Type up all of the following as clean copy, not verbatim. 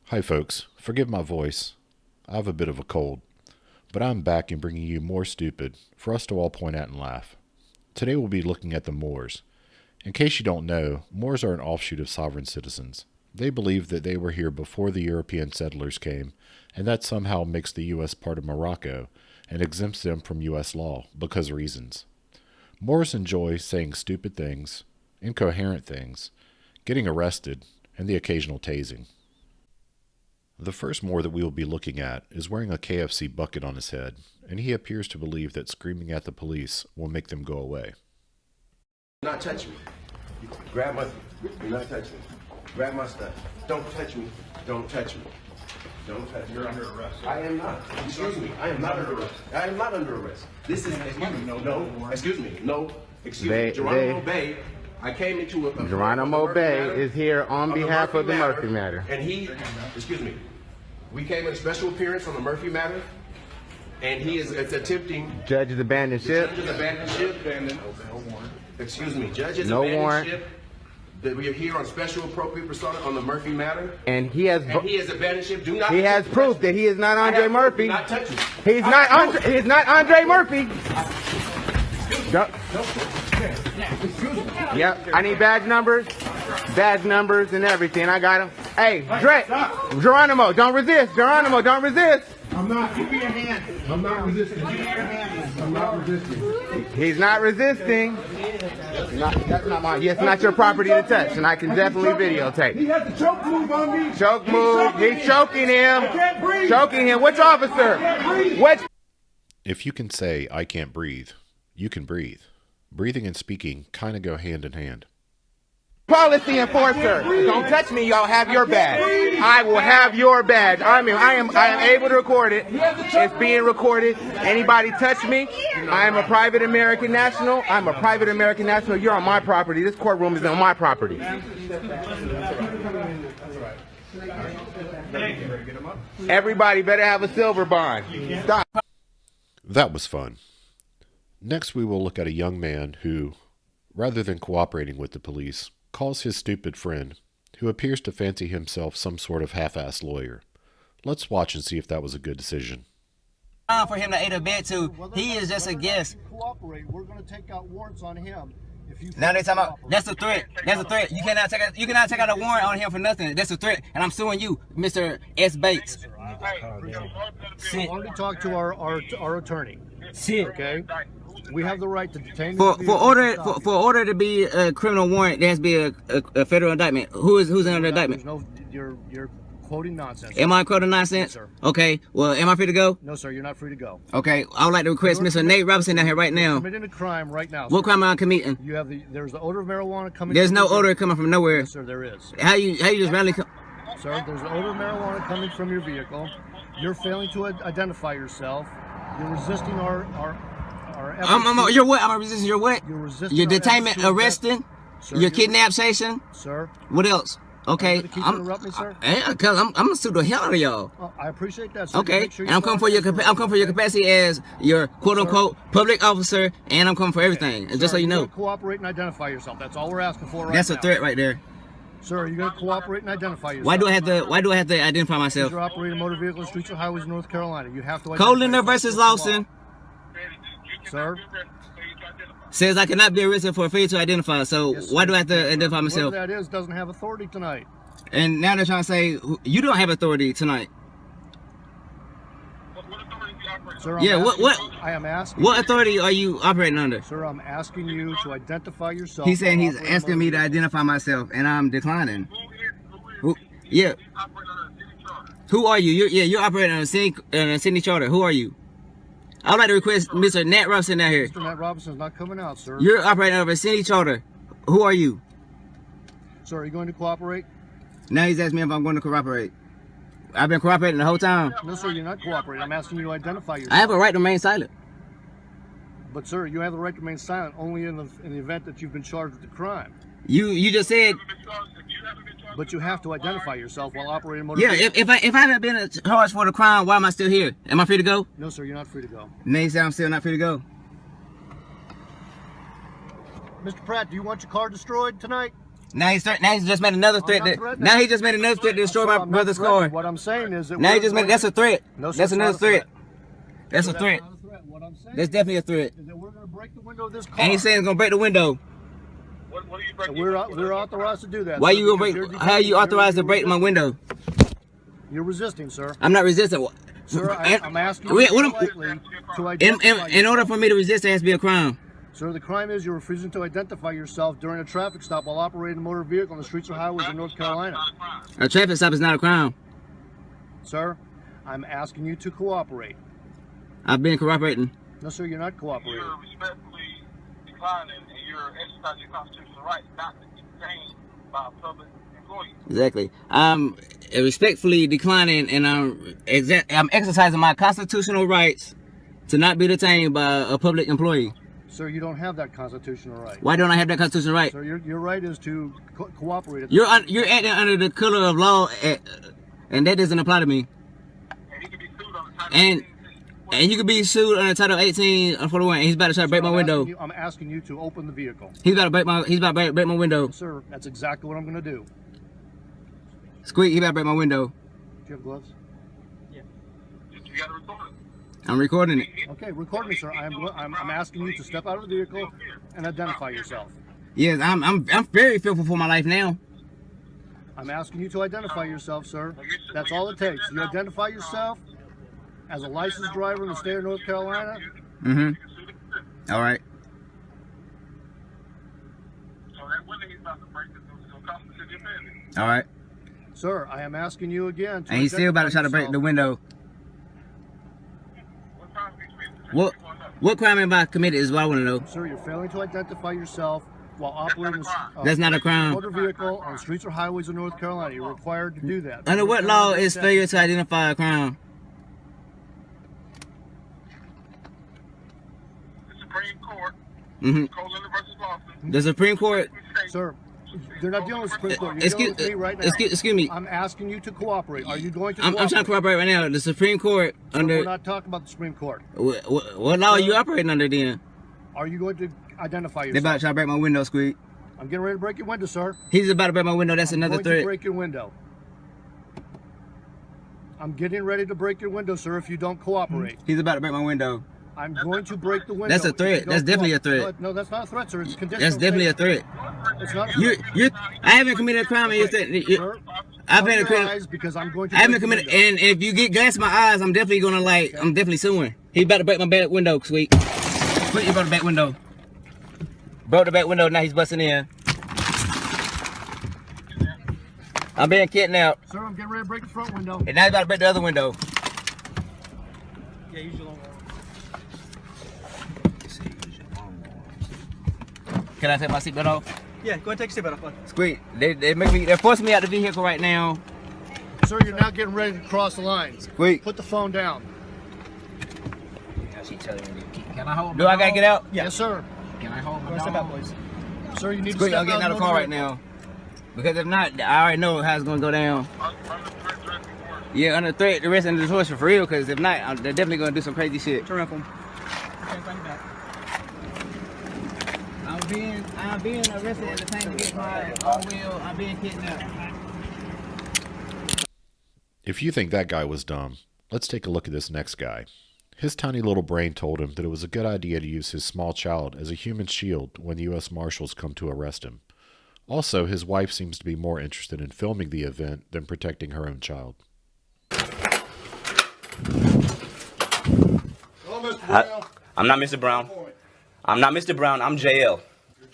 Hi folks, forgive my voice. I have a bit of a cold, but I'm back and bringing you more stupid for us to all point at and laugh. Today we'll be looking at the Moors. In case you don't know, Moors are an offshoot of sovereign citizens. They believe that they were here before the European settlers came, and that somehow makes the U.S. part of Morocco and exempts them from U.S. law because of reasons. Moors enjoy saying stupid things, incoherent things, getting arrested, and the occasional tasing. The first Moor that we will be looking at is wearing a KFC bucket on his head, and he appears to believe that screaming at the police will make them go away. Do not touch me. Grab my, do not touch me. Grab my stuff. Don't touch me. Don't touch me. Don't touch me. You're under arrest. I am not. Excuse me. I am not under arrest. I am not under arrest. This is, excuse me. No. Excuse me. No. Excuse me. Geronimo Bay. I came into a... Geronimo Bay is here on behalf of the Murphy matter. And he, excuse me. We came in special appearance on the Murphy matter. And he is attempting... Judge is abandoned ship. Judge is abandoned ship. Excuse me. Judge is no abandoned warrant. ship. That we are here on special appropriate persona on the Murphy matter. And he has abandoned ship. Do not. He has proof that he is not Andre Murphy. Do not touch me. He's not Andre Murphy. Yep. I need badge numbers and everything. I got him. Hey, Dre, Geronimo, don't resist. Geronimo, don't resist. I'm not. Give me your hand. I'm not resisting. Give me your hand. I'm not resisting. He's not resisting. That's not mine. Yes, not your property to touch, and I can definitely videotape. He has a choke move on me. Choke move. He's choking him. I can't breathe. Choking him. Which officer? Which? If you can say, I can't breathe, you can breathe. Breathing and speaking kind of go hand in hand. Policy enforcer. Don't touch me. Y'all have your badge. I will have your badge. I am able to record it. It's being recorded. Anybody touch me? I am a private American national. I'm a private American national. You're on my property. This courtroom is on my property. Everybody better have a silver bond. Stop. That was fun. Next we will look at a young man who, rather than cooperating with the police, calls his stupid friend, who appears to fancy himself some sort of half-assed lawyer. Let's watch and see if that was a good decision. For him to aid or abet to, he is just a guest. Cooperate. We're going to take out warrants on him. If you now they talking about that's a threat. That's a threat. You cannot take out a warrant on him for nothing. That's a threat, and I'm suing you, Mr. S. Bates. I already talked to our attorney. Okay. We have the right to detain for order to be a criminal warrant. There has to be a federal indictment. Who's under the indictment? You're quoting nonsense. Am I quoting nonsense? Yes, sir. Okay. Well, am I free to go? No, sir. You're not free to go. Okay. I would like to request Mr. Nate Robinson down here right now. You're committing a crime right now. What crime am I committing? You have there's the odor of marijuana coming. There's no odor coming from nowhere. Yes, sir. There is. How you just randomly come? Sir, there's the odor of marijuana coming from your vehicle. You're failing to identify yourself. You're resisting our you're what? I'm resisting your what? You're resisting your detainment, arresting, your kidnapping, sir. What else? Okay, interrupt me, sir. Cause I'm gonna sue the hell out of y'all. I appreciate that, sir. Okay, and I'm coming for your capacity as your quote unquote public officer, and I'm coming for everything. Just so you know. Cooperate and identify yourself. That's all we're asking for right now. That's a threat right there. Sir, are you going to cooperate and identify yourself? Why do I have to identify myself? You're operating motor vehicle streets of highways in North Carolina. You have to. Coliner versus Lawson. Sir. Says I cannot be arrested for failure to identify. So yes, why do I have to identify myself? Whoever that is doesn't have authority tonight. And now they're trying to say you don't have authority tonight. What authority do you operate? Sir, I am asking. What authority are you operating under? Sir, I'm asking you to identify yourself. He's saying he's asking me to identify myself, and I'm declining. Who yeah. Who are you? You're operating on a city charter. Who are you? I would like to request Mr. Nat Robinson down here. Mr. Nat Robinson's not coming out, sir. You're operating over a city charter. Who are you? Sir, are you going to cooperate? Now he's asking me if I'm going to cooperate. I've been cooperating the whole time. No, sir, you're not cooperating. I'm asking you to identify yourself. I have a right to remain silent. But, sir, you have the right to remain silent only in the event that you've been charged with the crime. You just said. But you have to identify yourself while operating a motor vehicle. If I haven't been charged for the crime, why am I still here? Am I free to go? No, sir, you're not free to go. Now you say I'm still not free to go. Mr. Pratt, do you want your car destroyed tonight? Now he's just made another threat. Now he just made another threat to destroy my brother's car. What I'm saying is that Now he just made that's a threat. No, sir, That's it's another not a threat. That's a threat. Not a threat. What I'm saying That's definitely a threat. is that we're going to break the window of this car. And he's saying he's gonna break the window. What are you breaking? We're authorized to do that. Why sir, you gonna because break? you're How are you authorized to break my window? You're resisting, sir. I'm not resisting. Sir, I'm asking Wait, you what am- politely to identify in order for me to resist, there has to be a crime. Sir, the crime is you're refusing to identify yourself during a traffic stop while operating a motor vehicle on the streets or highways of North Carolina. A traffic stop is not a crime. Sir, I'm asking you to cooperate. I've been cooperating. No, sir, you're not cooperating. You're respectfully declining and you're exercising your constitutional right not to be detained by a public employee. Exactly. I'm respectfully declining, and I'm exercising my constitutional rights to not be detained by a public employee. Sir, you don't have that constitutional right. Why don't I have that constitutional right? Sir, your right is to cooperate. You're acting under the color of law, and that doesn't apply to me. And he can be sued on the title And you could be sued under Title 18 or 41. And he's about to try to break my window. I'm asking you to open the vehicle. He's about to break my window. Sir, that's exactly what I'm going to do. Squeak, he about to break my window. Do you have gloves? You got to record it. I'm recording it. Okay, record me, sir. I'm asking you to step out of the vehicle and identify yourself. Yes, I'm very fearful for my life now. I'm asking you to identify yourself, sir. That's all it takes. You identify yourself as a licensed driver in the state of North Carolina. Mm-hmm. All right. So that window he's about to break is going to cost the city a penny. All right. Sir, I am asking you again to And he's still about to try to break the window. What time is he What crime am I committed is what I want to know. Sir, you're failing to identify yourself while operating That's not a crime. motor vehicle on streets or highways of North Carolina. You're required to do that. Under what law is failure to identify a crime? The Supreme Court, Mm-hmm. Colin versus Lawson. The Supreme Court. Sir, they're not dealing with Supreme Court. You're dealing with me right now. Excuse me. I'm asking you to cooperate. Are you going to I'm cooperate? trying to cooperate right now. The Supreme Court Sir, under we're not talking about the Supreme Court. what law are you operating under then? Are you going to identify They about to yourself? try to break my window, Squeak. I'm getting ready to break your window, sir. He's about to break my window. That's I'm another going to threat. break your window. I'm getting ready to break your window, sir, if you don't cooperate. He's about to break my window. I'm going to break the window. That's a if threat. you don't That's definitely a cooperate. threat. No, that's not a threat, sir. It's conditional. That's definitely a statement. threat. It's not a threat. I haven't committed a crime, and you're saying Sir, I've cover been your committed. eyes because I'm going to I haven't break the committed, window. and if you get glass in my eyes, I'm definitely gonna I'm definitely suing. He's about to break my back window, Sweet. Sweet, you broke the back window. Broke the back window. Now he's busting in. I'm being kidnapped, Sir, I'm getting ready to break the front window. and now he's about to break the other window. Yeah, use your long arm. Can I take my seatbelt off? Yeah, go ahead and take your seatbelt off. Squeak, they're forcing me out the vehicle right now. Sir, you're now getting ready to cross the line. Squeak. Put the phone down. Can I hold? Do I gotta get out? Yes, sir. Can I hold my Step out, please. Sir, you need Squeak, to step I'm getting out of the motor car right vehicle. now. Because if not, I already know how it's gonna go down. Yeah, under threat, the rest of the choice for real. Because if not, they're definitely gonna do some crazy shit. Turn up him. I'm being arrested at the time to get my own will. I'm being kidnapped. If you think that guy was dumb, let's take a look at this next guy. His tiny little brain told him that it was a good idea to use his small child as a human shield when the U.S. Marshals come to arrest him. Also, his wife seems to be more interested in filming the event than protecting her own child. Hello, Mr. Brown. I'm not Mr. Brown. I'm not Mr. Brown. I'm JL.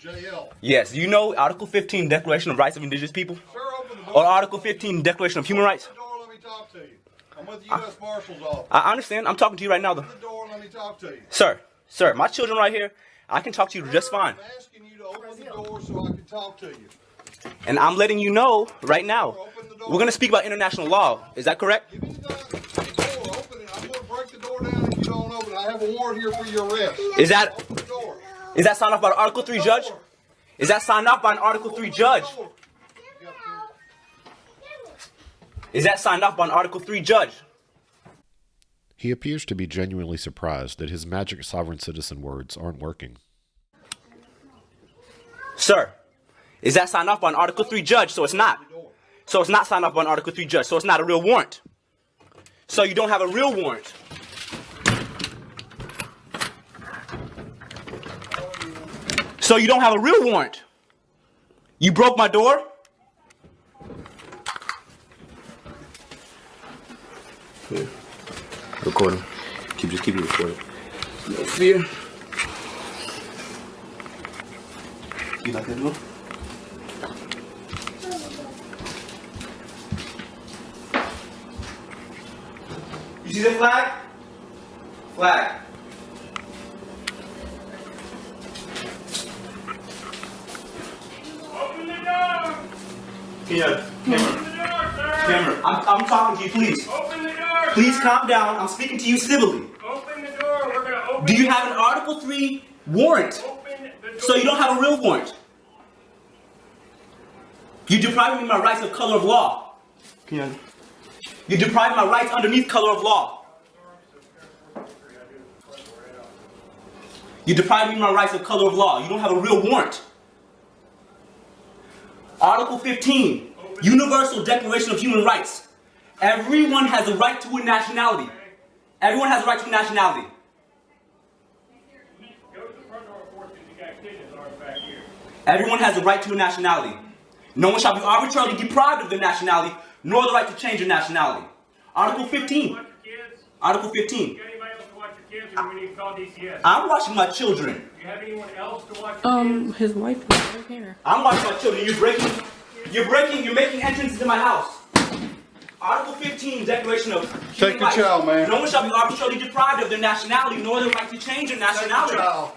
You're JL. Yes, you know Article 15 Declaration of Rights of Indigenous People? Sir, open the door. Or Article 15 Declaration of Human Rights? Open the door, let me talk to you. I'm with the U.S. Marshal's office. I understand. I'm talking to you right now, though. Open the door and let me talk to you. Sir, my children right here, I can talk to you just fine. I'm asking you to open the door so I can talk to you. And I'm letting you know right now, we're going to speak about international law. Is that correct? Give me the door, open it. I'm going to break the door down if you don't open it. I have a warrant here for your arrest. Is that Open the door. signed off by an Article 3 judge? Is that signed off by an Article 3 judge? Is that signed off by an Article 3 judge? He appears to be genuinely surprised that his magic sovereign citizen words aren't working. Sir, Is that signed off by an Article 3 judge? So it's not. So it's not signed off by an Article 3 judge. So it's not a real warrant. So you don't have a real warrant. So you don't have a real warrant. You broke my door. Here. Recording. Just keep it recording. No fear. You like that door? You see the flag? Flag. Open the door! Cameron, I'm talking to you, please. Open the door! Please calm down. I'm speaking to you civilly. Open the door! We're gonna open Do you have an Article 3 warrant? Open the door! So you don't have a real warrant. You're depriving me of my rights of color of law. You're depriving my rights underneath color of law. You're depriving me of my rights of color of law. You don't have a real warrant. Article 15, Universal Declaration of Human Rights. Everyone has a right to a nationality. Everyone has a right to a nationality. Go to the front door and force these guys in his arms back here. Everyone has a right to a nationality. No one shall be arbitrarily deprived of their nationality, nor the right to change their nationality. Article 15. Watch your kids. Article 15. You got anybody else to watch your kids, or we need to call DCS? I'm watching my children. Do you have anyone else to watch your kids? His wife is right here. I'm watching my children. You're making entrances in my house. Article 15, Declaration of Human Take your Rights. child, man. No one shall be arbitrarily deprived of their nationality, nor the right to change their nationality. child.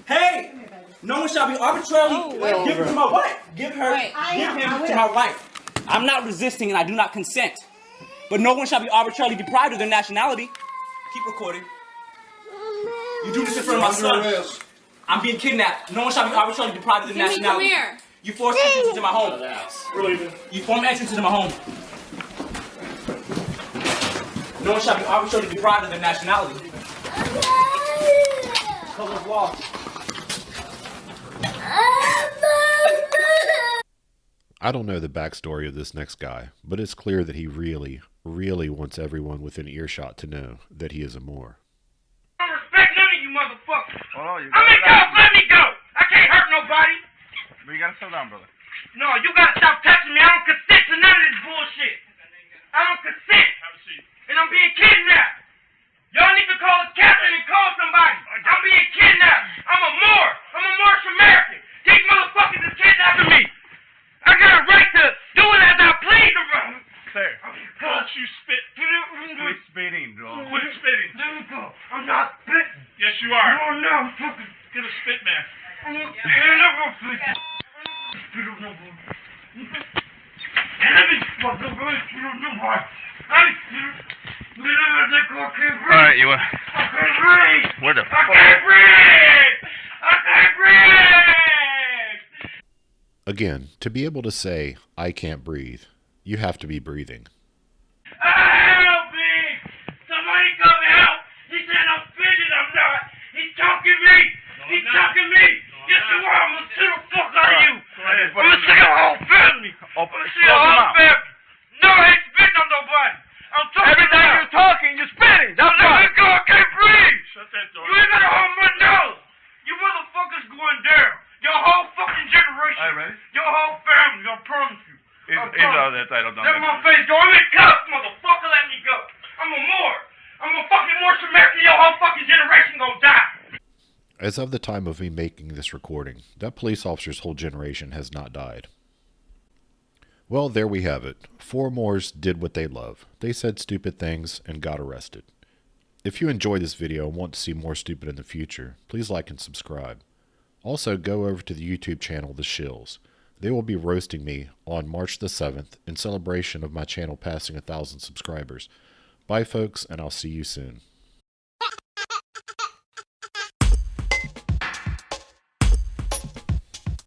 Hey! No one shall be arbitrarily give it to my wife. Give him to my wife. I'm not resisting and I do not consent. But no one shall be arbitrarily deprived of their nationality. Keep recording. You do this in front of my son. I'm being kidnapped. No one shall be arbitrarily deprived of their nationality. Come here. You force entrance into my home. We're leaving. You form entrance into my home. No one shall be arbitrarily deprived of their nationality. Color of law. I don't know the backstory of this next guy, but it's clear that he really, really wants everyone within earshot to know that he is a Moor. I don't respect none of you motherfuckers. Hold on, you I mean, go, let me go. I can't hurt nobody. But you gotta slow down, brother. No, you gotta stop touching me. I don't consent to none of this bullshit. I don't consent. Have a seat. And I'm being kidnapped. Y'all need to call a captain and call somebody. I'm being kidnapped. I'm a Moor. I'm a Moorish American. These motherfuckers is kidnapping me. I got a right to do it as I please around. Sir, don't you spit. Quit spitting, bro. Quit spitting. I'm not spitting. Yes, you are. No, no, fucking. Get a spit mask. Alright, you I can't breathe. Where the I can't breathe. I can't breathe. Again, to be able to say, I can't breathe, you have to be breathing. Help me! Somebody come help! He said I'm spitting, I'm not. He's choking me! He's choking me! Yes, you are! I'm gonna sue the fuck out of you! I'm gonna sue your whole family! I'm gonna sue your whole family! No, I ain't spitting on nobody! I'm talking every time you're talking, you're spitting! That's let me go, I can't breathe! Shut that door. You ain't gotta hold my nose! You motherfuckers going down! Your whole fucking generation! Alright, ready? Your whole family, I promise you! That title done. Let my face go. I'm in cuffs, motherfucker. Let me go. I'm a Moor. I'm a fucking Moorish American. Your whole fucking generation gonna die. As of the time of me making this recording, that police officer's whole generation has not died. Well, there we have it. 4 Moors did what they love. They said stupid things and got arrested. If you enjoyed this video and want to see more stupid in the future, please like and subscribe. Also, go over to the YouTube channel The Shills. They will be roasting me on March the 7th in celebration of my channel passing 1,000 subscribers. Bye folks, and I'll see you soon.